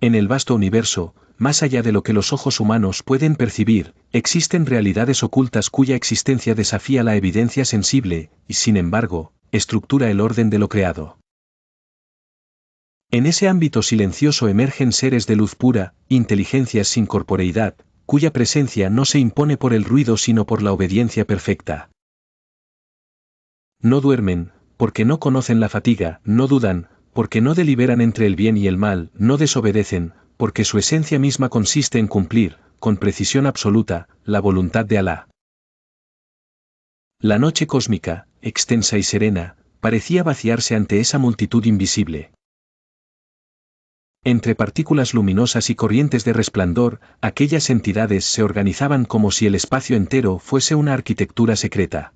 En el vasto universo, más allá de lo que los ojos humanos pueden percibir, existen realidades ocultas cuya existencia desafía la evidencia sensible, y sin embargo, estructura el orden de lo creado. En ese ámbito silencioso emergen seres de luz pura, inteligencias sin corporeidad, cuya presencia no se impone por el ruido sino por la obediencia perfecta. No duermen, porque no conocen la fatiga, no dudan, porque no deliberan entre el bien y el mal, no desobedecen, porque su esencia misma consiste en cumplir, con precisión absoluta, la voluntad de Alá. La noche cósmica, extensa y serena, parecía vaciarse ante esa multitud invisible. Entre partículas luminosas y corrientes de resplandor, aquellas entidades se organizaban como si el espacio entero fuese una arquitectura secreta.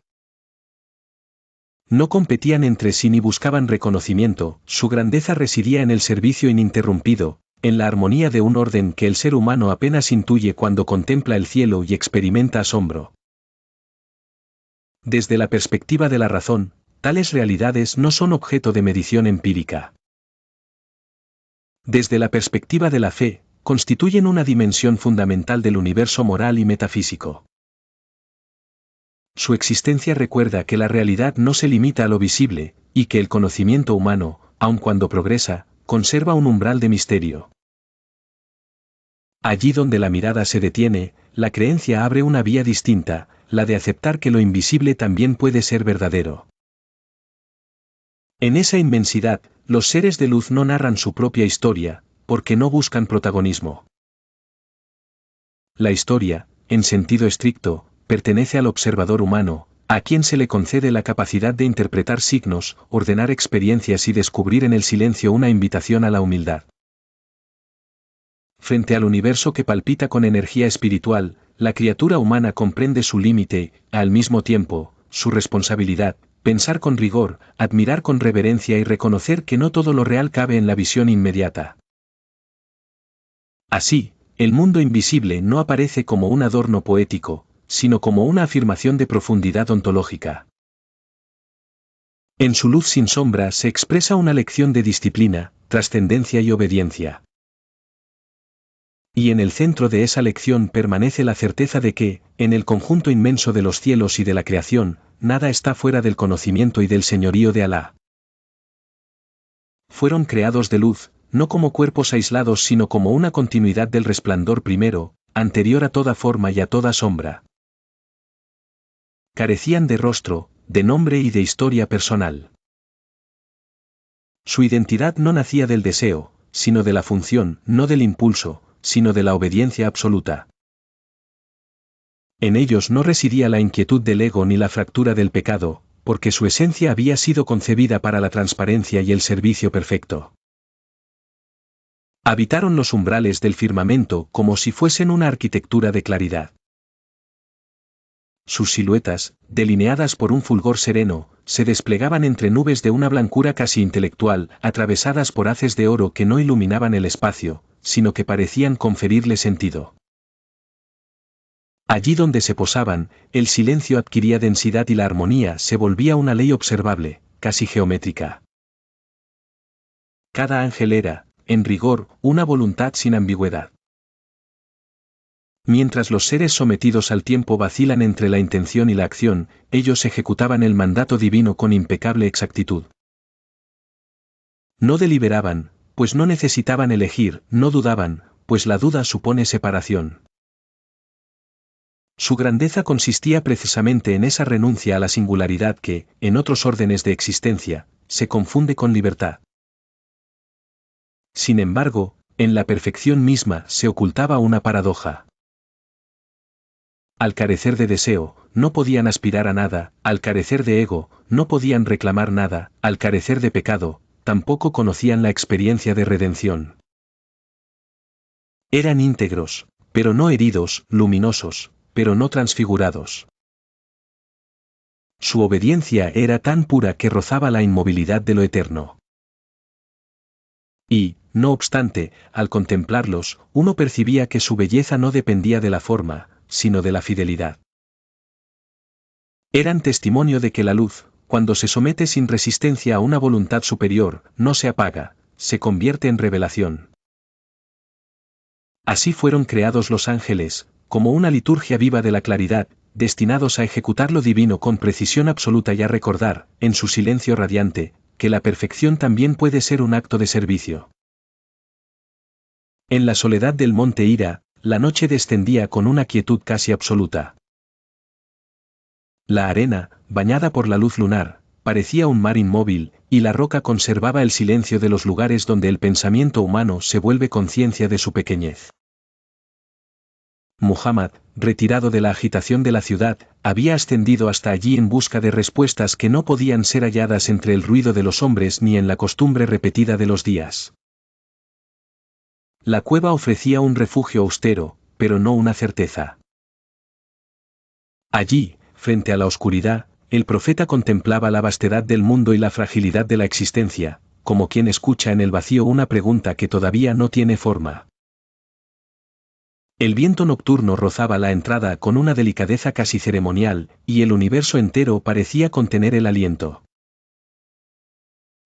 No competían entre sí ni buscaban reconocimiento, su grandeza residía en el servicio ininterrumpido, en la armonía de un orden que el ser humano apenas intuye cuando contempla el cielo y experimenta asombro. Desde la perspectiva de la razón, tales realidades no son objeto de medición empírica. Desde la perspectiva de la fe, constituyen una dimensión fundamental del universo moral y metafísico. Su existencia recuerda que la realidad no se limita a lo visible, y que el conocimiento humano, aun cuando progresa, conserva un umbral de misterio. Allí donde la mirada se detiene, la creencia abre una vía distinta, la de aceptar que lo invisible también puede ser verdadero. En esa inmensidad, los seres de luz no narran su propia historia, porque no buscan protagonismo. La historia, en sentido estricto, pertenece al observador humano, a quien se le concede la capacidad de interpretar signos, ordenar experiencias y descubrir en el silencio una invitación a la humildad. Frente al universo que palpita con energía espiritual, la criatura humana comprende su límite, al mismo tiempo, su responsabilidad, pensar con rigor, admirar con reverencia y reconocer que no todo lo real cabe en la visión inmediata. Así, el mundo invisible no aparece como un adorno poético, sino como una afirmación de profundidad ontológica. En su luz sin sombra se expresa una lección de disciplina, trascendencia y obediencia. Y en el centro de esa lección permanece la certeza de que, en el conjunto inmenso de los cielos y de la creación, nada está fuera del conocimiento y del señorío de Alá. Fueron creados de luz, no como cuerpos aislados sino como una continuidad del resplandor primero, anterior a toda forma y a toda sombra. Carecían de rostro, de nombre y de historia personal. Su identidad no nacía del deseo, sino de la función, no del impulso, sino de la obediencia absoluta. En ellos no residía la inquietud del ego ni la fractura del pecado, porque su esencia había sido concebida para la transparencia y el servicio perfecto. Habitaron los umbrales del firmamento como si fuesen una arquitectura de claridad. Sus siluetas, delineadas por un fulgor sereno, se desplegaban entre nubes de una blancura casi intelectual, atravesadas por haces de oro que no iluminaban el espacio, sino que parecían conferirle sentido. Allí donde se posaban, el silencio adquiría densidad y la armonía se volvía una ley observable, casi geométrica. Cada ángel era, en rigor, una voluntad sin ambigüedad. Mientras los seres sometidos al tiempo vacilan entre la intención y la acción, ellos ejecutaban el mandato divino con impecable exactitud. No deliberaban, pues no necesitaban elegir, no dudaban, pues la duda supone separación. Su grandeza consistía precisamente en esa renuncia a la singularidad que, en otros órdenes de existencia, se confunde con libertad. Sin embargo, en la perfección misma se ocultaba una paradoja. Al carecer de deseo, no podían aspirar a nada, al carecer de ego, no podían reclamar nada, al carecer de pecado, tampoco conocían la experiencia de redención. Eran íntegros, pero no heridos, luminosos, pero no transfigurados. Su obediencia era tan pura que rozaba la inmovilidad de lo eterno. Y, no obstante, al contemplarlos, uno percibía que su belleza no dependía de la forma, sino de la fidelidad. Eran testimonio de que la luz, cuando se somete sin resistencia a una voluntad superior, no se apaga, se convierte en revelación. Así fueron creados los ángeles, como una liturgia viva de la claridad, destinados a ejecutar lo divino con precisión absoluta y a recordar, en su silencio radiante, que la perfección también puede ser un acto de servicio. En la soledad del monte Ira, la noche descendía con una quietud casi absoluta. La arena, bañada por la luz lunar, parecía un mar inmóvil, y la roca conservaba el silencio de los lugares donde el pensamiento humano se vuelve conciencia de su pequeñez. Muhammad, retirado de la agitación de la ciudad, había ascendido hasta allí en busca de respuestas que no podían ser halladas entre el ruido de los hombres ni en la costumbre repetida de los días. La cueva ofrecía un refugio austero, pero no una certeza. Allí, frente a la oscuridad, el profeta contemplaba la vastedad del mundo y la fragilidad de la existencia, como quien escucha en el vacío una pregunta que todavía no tiene forma. El viento nocturno rozaba la entrada con una delicadeza casi ceremonial, y el universo entero parecía contener el aliento.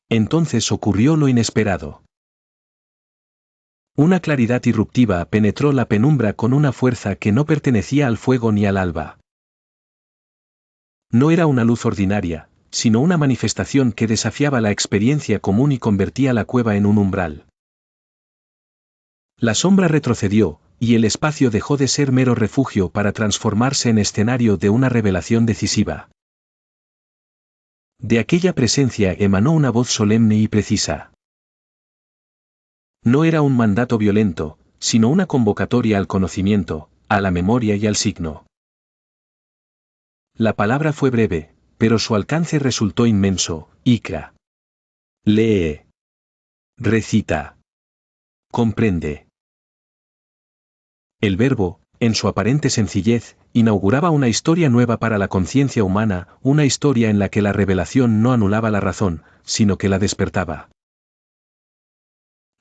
Entonces ocurrió lo inesperado. Una claridad irruptiva penetró la penumbra con una fuerza que no pertenecía al fuego ni al alba. No era una luz ordinaria, sino una manifestación que desafiaba la experiencia común y convertía la cueva en un umbral. La sombra retrocedió, y el espacio dejó de ser mero refugio para transformarse en escenario de una revelación decisiva. De aquella presencia emanó una voz solemne y precisa. No era un mandato violento, sino una convocatoria al conocimiento, a la memoria y al signo. La palabra fue breve, pero su alcance resultó inmenso. Iqra. Lee. Recita. Comprende. El verbo, en su aparente sencillez, inauguraba una historia nueva para la conciencia humana, una historia en la que la revelación no anulaba la razón, sino que la despertaba.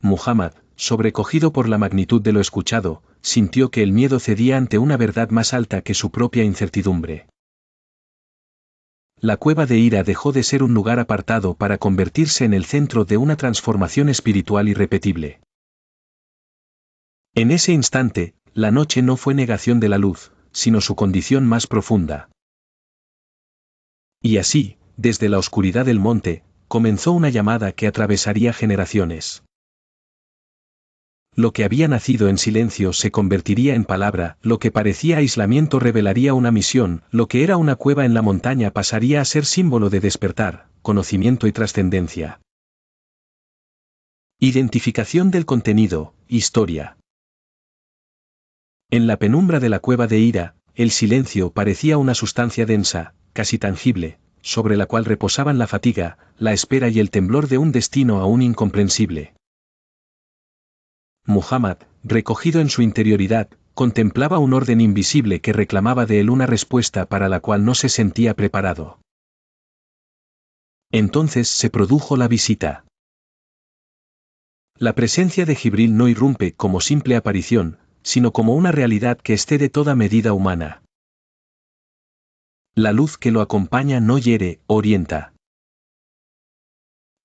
Muhammad, sobrecogido por la magnitud de lo escuchado, sintió que el miedo cedía ante una verdad más alta que su propia incertidumbre. La cueva de Ira dejó de ser un lugar apartado para convertirse en el centro de una transformación espiritual irrepetible. En ese instante, la noche no fue negación de la luz, sino su condición más profunda. Y así, desde la oscuridad del monte, comenzó una llamada que atravesaría generaciones. Lo que había nacido en silencio se convertiría en palabra, lo que parecía aislamiento revelaría una misión, lo que era una cueva en la montaña pasaría a ser símbolo de despertar, conocimiento y trascendencia. Identificación del contenido, historia. En la penumbra de la cueva de Ira, el silencio parecía una sustancia densa, casi tangible, sobre la cual reposaban la fatiga, la espera y el temblor de un destino aún incomprensible. Muhammad, recogido en su interioridad, contemplaba un orden invisible que reclamaba de él una respuesta para la cual no se sentía preparado. Entonces se produjo la visita. La presencia de Jibril no irrumpe como simple aparición, sino como una realidad que excede toda medida humana. La luz que lo acompaña no hiere, orienta.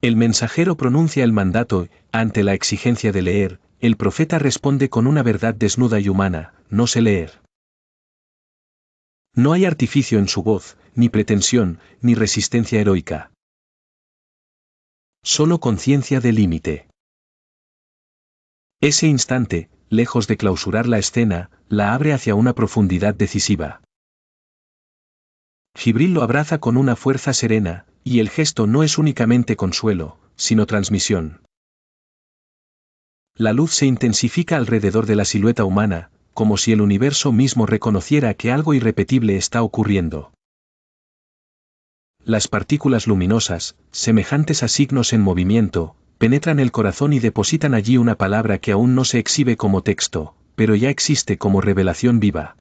El mensajero pronuncia el mandato, ante la exigencia de leer, el profeta responde con una verdad desnuda y humana: no sé leer. No hay artificio en su voz, ni pretensión, ni resistencia heroica. Solo conciencia de límite. Ese instante, lejos de clausurar la escena, la abre hacia una profundidad decisiva. Jibril lo abraza con una fuerza serena, y el gesto no es únicamente consuelo, sino transmisión. La luz se intensifica alrededor de la silueta humana, como si el universo mismo reconociera que algo irrepetible está ocurriendo. Las partículas luminosas, semejantes a signos en movimiento, penetran el corazón y depositan allí una palabra que aún no se exhibe como texto, pero ya existe como revelación viva.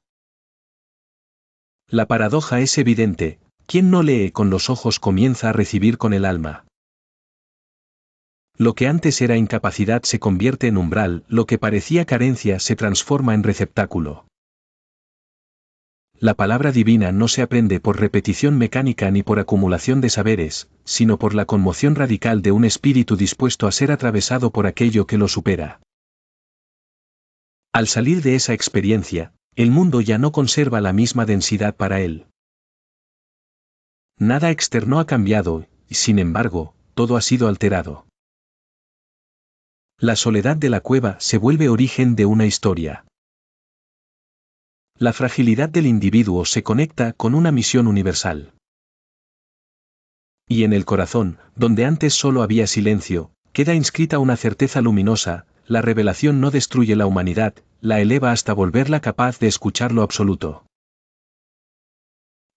La paradoja es evidente: quien no lee con los ojos comienza a recibir con el alma. Lo que antes era incapacidad se convierte en umbral, lo que parecía carencia se transforma en receptáculo. La palabra divina no se aprende por repetición mecánica ni por acumulación de saberes, sino por la conmoción radical de un espíritu dispuesto a ser atravesado por aquello que lo supera. Al salir de esa experiencia, el mundo ya no conserva la misma densidad para él. Nada externo ha cambiado, y sin embargo, todo ha sido alterado. La soledad de la cueva se vuelve origen de una historia. La fragilidad del individuo se conecta con una misión universal. Y en el corazón, donde antes solo había silencio, queda inscrita una certeza luminosa: la revelación no destruye la humanidad, la eleva hasta volverla capaz de escuchar lo absoluto.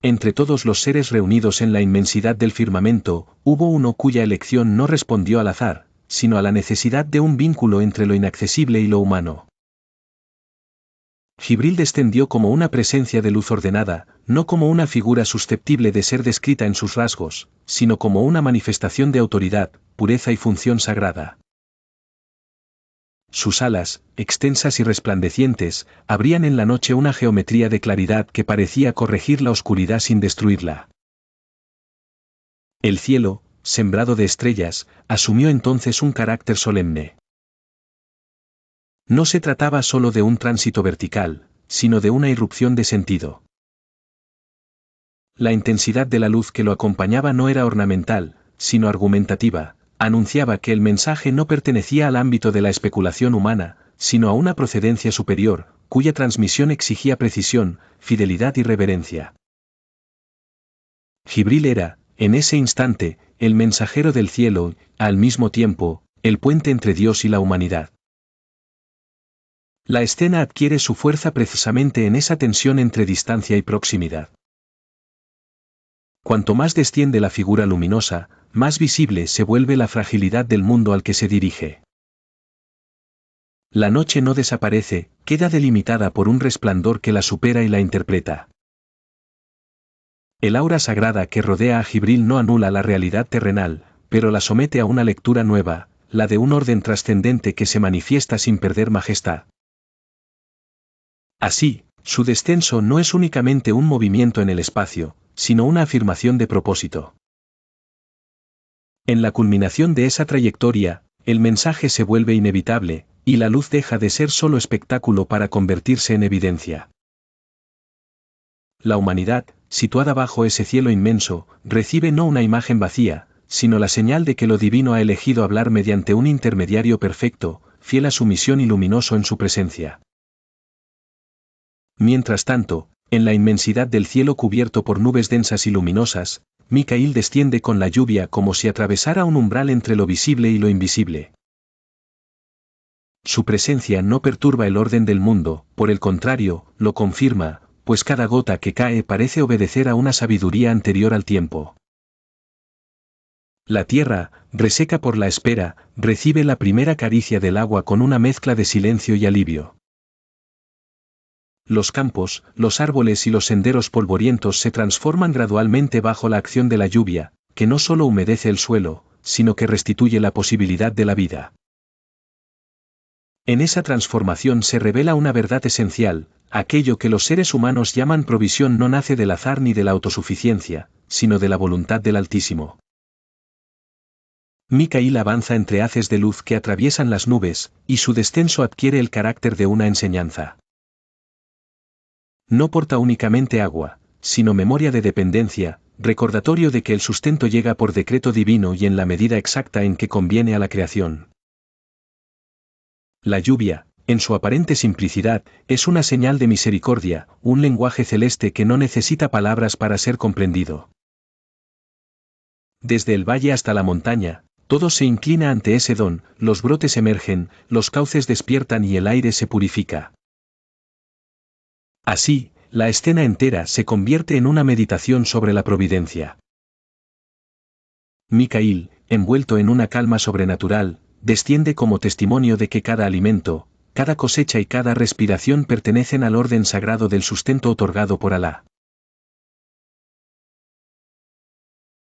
Entre todos los seres reunidos en la inmensidad del firmamento, hubo uno cuya elección no respondió al azar, sino a la necesidad de un vínculo entre lo inaccesible y lo humano. Jibril descendió como una presencia de luz ordenada, no como una figura susceptible de ser descrita en sus rasgos, sino como una manifestación de autoridad, pureza y función sagrada. Sus alas, extensas y resplandecientes, abrían en la noche una geometría de claridad que parecía corregir la oscuridad sin destruirla. El cielo, sembrado de estrellas, asumió entonces un carácter solemne. No se trataba solo de un tránsito vertical, sino de una irrupción de sentido. La intensidad de la luz que lo acompañaba no era ornamental, sino argumentativa. Anunciaba que el mensaje no pertenecía al ámbito de la especulación humana, sino a una procedencia superior, cuya transmisión exigía precisión, fidelidad y reverencia. Jibril era, en ese instante, el mensajero del cielo, al mismo tiempo, el puente entre Dios y la humanidad. La escena adquiere su fuerza precisamente en esa tensión entre distancia y proximidad. Cuanto más desciende la figura luminosa, más visible se vuelve la fragilidad del mundo al que se dirige. La noche no desaparece, queda delimitada por un resplandor que la supera y la interpreta. El aura sagrada que rodea a Jibril no anula la realidad terrenal, pero la somete a una lectura nueva, la de un orden trascendente que se manifiesta sin perder majestad. Así, su descenso no es únicamente un movimiento en el espacio, sino una afirmación de propósito. En la culminación de esa trayectoria, el mensaje se vuelve inevitable, y la luz deja de ser solo espectáculo para convertirse en evidencia. La humanidad, situada bajo ese cielo inmenso, recibe no una imagen vacía, sino la señal de que lo divino ha elegido hablar mediante un intermediario perfecto, fiel a su misión y luminoso en su presencia. Mientras tanto, en la inmensidad del cielo cubierto por nubes densas y luminosas, Micaíl desciende con la lluvia como si atravesara un umbral entre lo visible y lo invisible. Su presencia no perturba el orden del mundo, por el contrario, lo confirma, pues cada gota que cae parece obedecer a una sabiduría anterior al tiempo. La tierra, reseca por la espera, recibe la primera caricia del agua con una mezcla de silencio y alivio. Los campos, los árboles y los senderos polvorientos se transforman gradualmente bajo la acción de la lluvia, que no solo humedece el suelo, sino que restituye la posibilidad de la vida. En esa transformación se revela una verdad esencial: aquello que los seres humanos llaman provisión no nace del azar ni de la autosuficiencia, sino de la voluntad del Altísimo. Micaíl avanza entre haces de luz que atraviesan las nubes, y su descenso adquiere el carácter de una enseñanza. No porta únicamente agua, sino memoria de dependencia, recordatorio de que el sustento llega por decreto divino y en la medida exacta en que conviene a la creación. La lluvia, en su aparente simplicidad, es una señal de misericordia, un lenguaje celeste que no necesita palabras para ser comprendido. Desde el valle hasta la montaña, todo se inclina ante ese don, los brotes emergen, los cauces despiertan y el aire se purifica. Así, la escena entera se convierte en una meditación sobre la providencia. Micaíl, envuelto en una calma sobrenatural, desciende como testimonio de que cada alimento, cada cosecha y cada respiración pertenecen al orden sagrado del sustento otorgado por Alá.